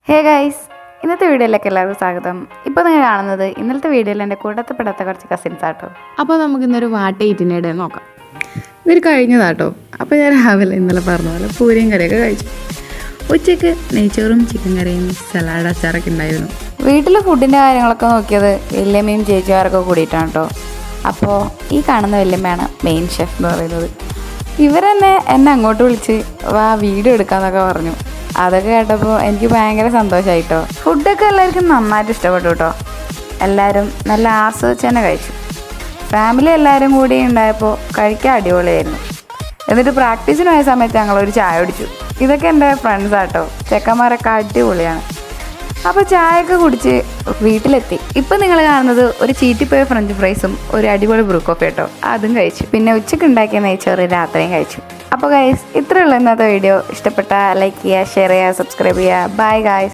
Hey guys, ഇന്നത്തെ വീഡിയോയിലേക്ക് എല്ലാവർക്കും സ്വാഗതം. ഇപ്പോൾ നിങ്ങൾ കാണുന്നത് ഇന്നലത്തെ വീഡിയോയിൽ എൻ്റെ കൂട്ടത്തിൽപ്പെടാത്ത കുറച്ച് കസിൻസ് ആട്ടോ. അപ്പോൾ നമുക്കിന്നൊരു വാട്ടയിറ്റിനിടെ നോക്കാം. ഇവർ കഴിഞ്ഞതാട്ടോ. അപ്പോൾ ഞാൻ രാവിലെ ഇന്നലെ പറഞ്ഞ പോലെ പൂരിയും കറിയൊക്കെ കഴിച്ചു. ഉച്ചയ്ക്ക് നെയ്ച്ചോറും ചിക്കൻ കറിയും സലാഡ് അച്ചാറൊക്കെ ഉണ്ടായിരുന്നു. വീട്ടിലെ ഫുഡിൻ്റെ കാര്യങ്ങളൊക്കെ നോക്കിയത് വല്യമ്മയും ചേച്ചിമാരൊക്കെ കൂടിയിട്ടാണ് കേട്ടോ. അപ്പോൾ ഈ കാണുന്ന വല്യമ്മയാണ് മെയിൻ ഷെഫ് എന്ന് പറയുന്നത്. ഇവരെന്നെ എന്നെ അങ്ങോട്ട് വിളിച്ച് വാ വീഡിയോ എടുക്കാമെന്നൊക്കെ പറഞ്ഞു. അതൊക്കെ കേട്ടപ്പോൾ എനിക്ക് ഭയങ്കര സന്തോഷമായിട്ടോ. ഫുഡൊക്കെ എല്ലാവർക്കും നന്നായിട്ട് ഇഷ്ടപ്പെട്ടു കേട്ടോ. എല്ലാവരും നല്ല ആസ്വദിച്ച് തന്നെ കഴിച്ചു. ഫാമിലി എല്ലാവരും കൂടി ഉണ്ടായപ്പോൾ കഴിക്കാൻ അടിപൊളിയായിരുന്നു. എന്നിട്ട് പ്രാക്ടീസിന് പോയ സമയത്ത് ഞങ്ങളൊരു ചായ കുടിച്ചു. ഇതൊക്കെ എൻ്റെ ഫ്രണ്ട്സാട്ടോ. ചെക്കന്മാരൊക്കെ അടിപൊളിയാണ്. അപ്പോൾ ചായയൊക്കെ കുടിച്ച് വീട്ടിലെത്തി. ഇപ്പം നിങ്ങൾ കാണുന്നത് ഒരു ചീറ്റിപ്പോയ ഫ്രഞ്ച് ഫ്രൈസും ഒരു അടിപൊളി ബ്രൂ കോഫി കേട്ടോ, അതും കഴിച്ചു. പിന്നെ ഉച്ചയ്ക്ക് ഉണ്ടാക്കിയ നെയ്ച്ചോറ് രാത്രിയും കഴിച്ചു. അപ്പോൾ ഗൈസ്, ഇത്രയുള്ള ഇന്നത്തെ വീഡിയോ. ഇഷ്ടപ്പെട്ടാൽ ലൈക്ക് ചെയ്യുക, ഷെയർ ചെയ്യുക, സബ്സ്ക്രൈബ് ചെയ്യുക. Bye guys.